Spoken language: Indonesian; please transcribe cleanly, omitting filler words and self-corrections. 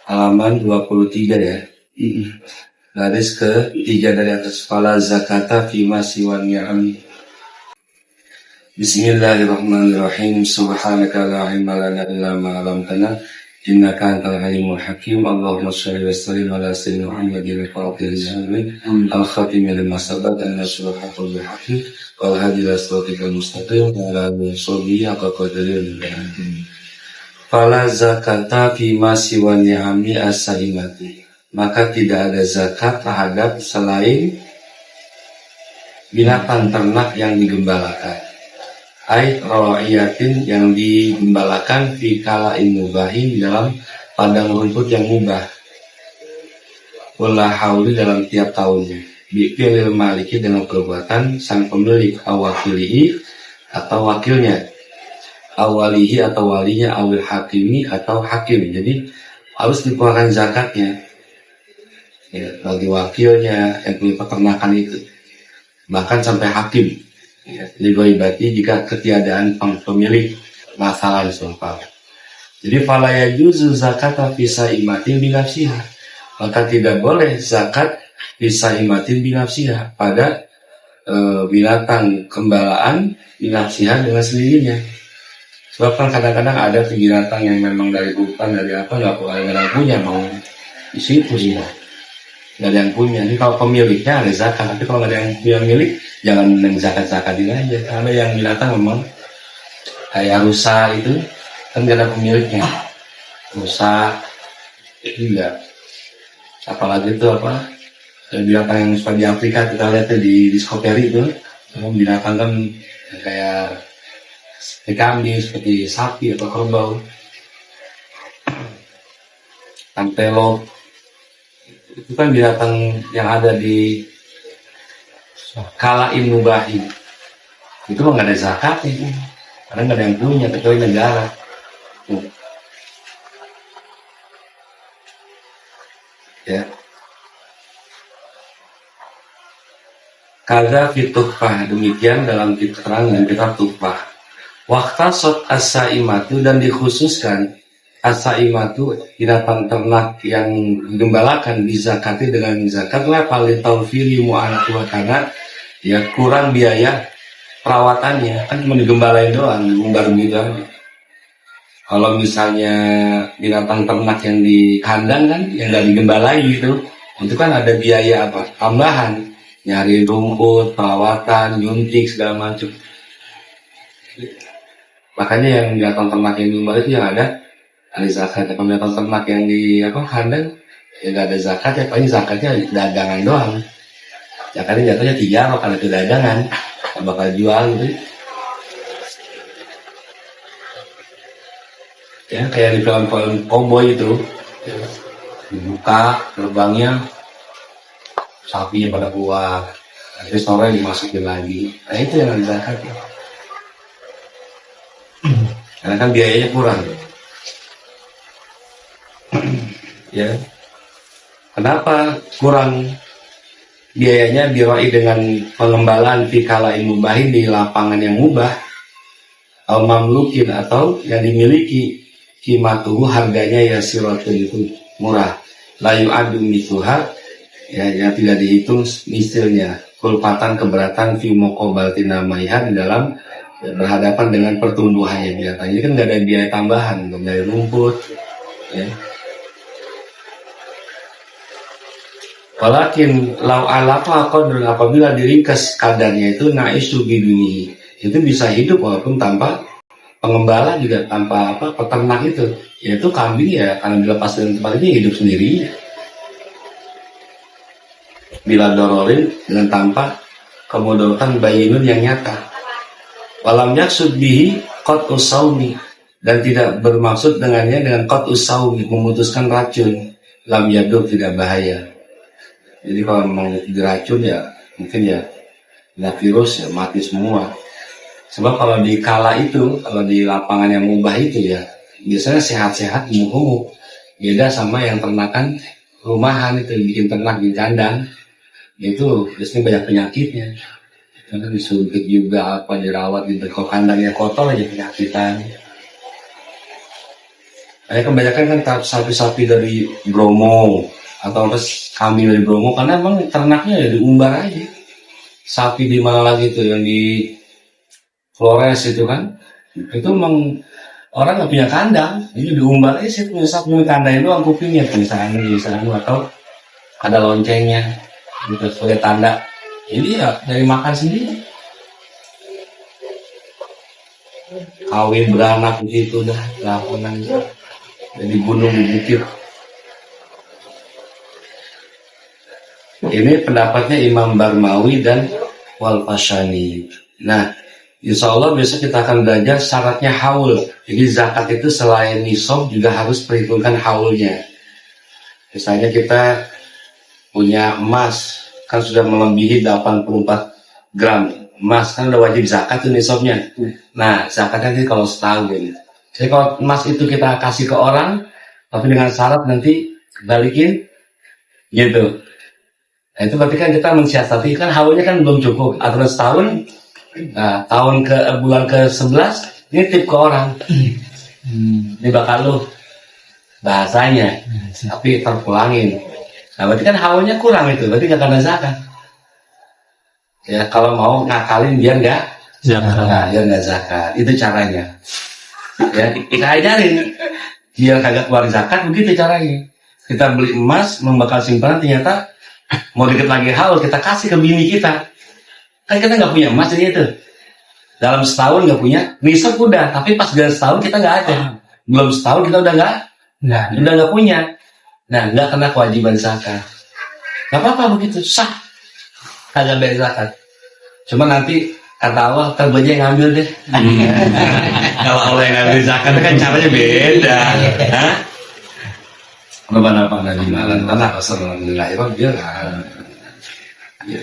halaman 23 ya. Garis ke-3 dari atas. Fala zakata fima siwan ni'am. Bismillahirrahmanirrahim. Subhanaka la ilma lana illa ma 'allamtana innaka antal alimul hakim. Allahumma shalli wa sallim ala sayyidina Muhammadin al-fatihil al-khatim lima sabaq an-nasrul haqqul bil haqqi wal hadi ila siratal mustaqim wa ala alihi wa qadrihi. Fala zakata fima siwan ni'ami as-salimati. Maka tidak ada zakat terhadap selain binatang ternak yang digembalakan. Ai ra'iyatin yang digembalakan fi kala'in mubahin dalam padang rumput yang mubah. Wala hauli dalam tiap tahunnya. Bi'filil maliki dengan perbuatan sang pemilik awakilihi atau wakilnya. Awalihi atau walinya, awil hakimi atau hakim. Jadi harus dikeluarkan zakatnya ya, bagi wakilnya yang punya peternakan itu, bahkan sampai hakim ya, ligoibati jika ketiadaan pemilik masalah sumpah. Jadi fala yajuzu zakata fi saimatin binafsiha, maka tidak boleh zakat fi saimatin binafsiha pada binatang gembalaan binafsiha dengan sendirinya. Sebab kan kadang-kadang ada binatang yang memang dari hutan, dari apa, nggak punya mau di situ sih, nggak ada yang punya. Ini kalau pemiliknya ada zakat, tapi kalau nggak ada yang punya milik, jangan zakat-zakatin aja. Karena yang binatang memang kayak rusa itu kan nggak ada pemiliknya. Rusa itu enggak. Apalagi itu apa? Binatang yang suka di Afrika kita lihat di Discovery itu, binatang kan kayak kambing, seperti sapi atau kerbau, antelope. Itu kan binatang yang ada di kala'in mubahin. Itu mah nggak ada zakat itu, karena nggak ada yang punya kecuali negara. Ya. Kada fituhfah, demikian dalam keterangan kitab Tuhfah. Waqtasat as-saimatu, dan dikhususkan as-saimatu binatang ternak yang digembalakan dizakati dengan zakat la paling taufili mu'anatuha, karena ya kurang biaya perawatannya, kan cuma digembalain doang, diumbar gitu. Kalau misalnya binatang ternak yang di kandang kan yang nggak digembalai gitu, itu kan ada biaya apa tambahan, nyari rumput, perawatan, nyuntik segala macam. Makanya yang binatang ternak yang diumbar itu yang ada zakat. Kalau binatang ternak yang di kandang ya nggak ada zakat, ya paling zakatnya dagangan doang. Zakatnya jatuhnya 3 kalau itu dagangan, nggak bakal jual gitu. Ya kayak di film-film cowboy itu, ya, dibuka gerbangnya, sapinya pada keluar, nanti sore dimasukin lagi. Nah itu yang ada zakat ya. Karena kan biayanya kurang. Ya. Kenapa kurang biayanya? Birai dengan pengembalaan fi kala'in mubahin, di lapangan yang mubah, al mamlukin atau yang dimiliki, kimatuhu harganya ya siratun itu murah, layu adu mituha ya, yang tidak dihitung misalnya, kulpatan keberatan fi muqabalati namaiha, di dalam berhadapan dengan pertumbuhannya binatang. Ini kan nggak ada biaya tambahan, nggak dari rumput ya. Walakin lau alafa qadrun, apabila diringkas kadarnya itu naisu biduni, itu bisa hidup walaupun tanpa pengembala, juga tanpa peternak itu. Yaitu kambing ya, karena dilepas dari tempat ini hidup sendiri. Bila dororin, dengan tanpa kemudaratan bayinun yang nyata. Walam yaksud bihi qat'us saumi, dan tidak bermaksud dengannya dengan qat'us saumi, memutuskan racun. Lam yadur, tidak bahaya. Jadi kalau memang diracun ya mungkin ya ada virus ya mati semua. Sebab kalau di kala itu, kalau di lapangan yang mubah itu ya biasanya sehat-sehat, gemuk-gemuk. Beda sama yang ternakan rumahan itu, bikin ternak di kandang. Itu biasanya banyak penyakitnya. Karena disuntik juga, dirawat, di kandangnya kotor aja penyakitan. Kebanyakan kan sapi-sapi dari Bromo atau terus kambing dari Bromo, karena emang ternaknya ya di Umbar aja. Sapi di mana lagi tuh yang di Flores itu kan, itu emang orang nggak punya kandang, ini di Umbar aja sih punya sapi, punya kandang doang kupingnya, misalnya atau ada loncengnya gitu sebagai tanda. Ini ya dari makan sendiri. Kawin beranak gitu dah, laporan jadi gunung bukit. Ini pendapatnya Imam Barmawi dan Wal-Fashani. Nah, insya Allah besok kita akan belajar syaratnya haul. Jadi zakat itu selain nisab juga harus perhitungkan haulnya. Misalnya kita punya emas, kan sudah melebihi 84 gram. Emas kan udah wajib zakat tuh nisabnya. Nah, zakatnya itu kalau setahun. Jadi kalau emas itu kita kasih ke orang, tapi dengan syarat nanti balikin, gitu. Nah, itu berarti kan kita mensiasati, kan haulnya kan belum cukup. Aturan setahun, nah, bulan ke-11, ini tip ke orang. Ini bakal lu bahasanya, tapi terpulangin. Nah, berarti kan haulnya kurang itu, berarti gak kena zakat. Ya, kalau mau ngakalin biar nggak zakat. Nah, biar nggak zakat. Itu caranya. Ya, kita ajarin biar kagak keluar zakat, begitu caranya. Kita beli emas, membakar simpanan, ternyata mau dikit lagi haul, kita kasih ke bini kita. Kan kita nggak punya emas jadi itu. Dalam setahun nggak punya, nisab udah, tapi pas dalam setahun kita nggak ada. Belum setahun kita udah nggak punya. Nah, nggak kena kewajiban zakat. Nggak apa-apa begitu, sah. Kagak bayar zakat. Cuma nanti kata Allah terbanyak yang ngambil deh. Kalau Allah yang ngambil zakat kan caranya beda. Hah? Apa Nabi Malan tanah Rasulullah ya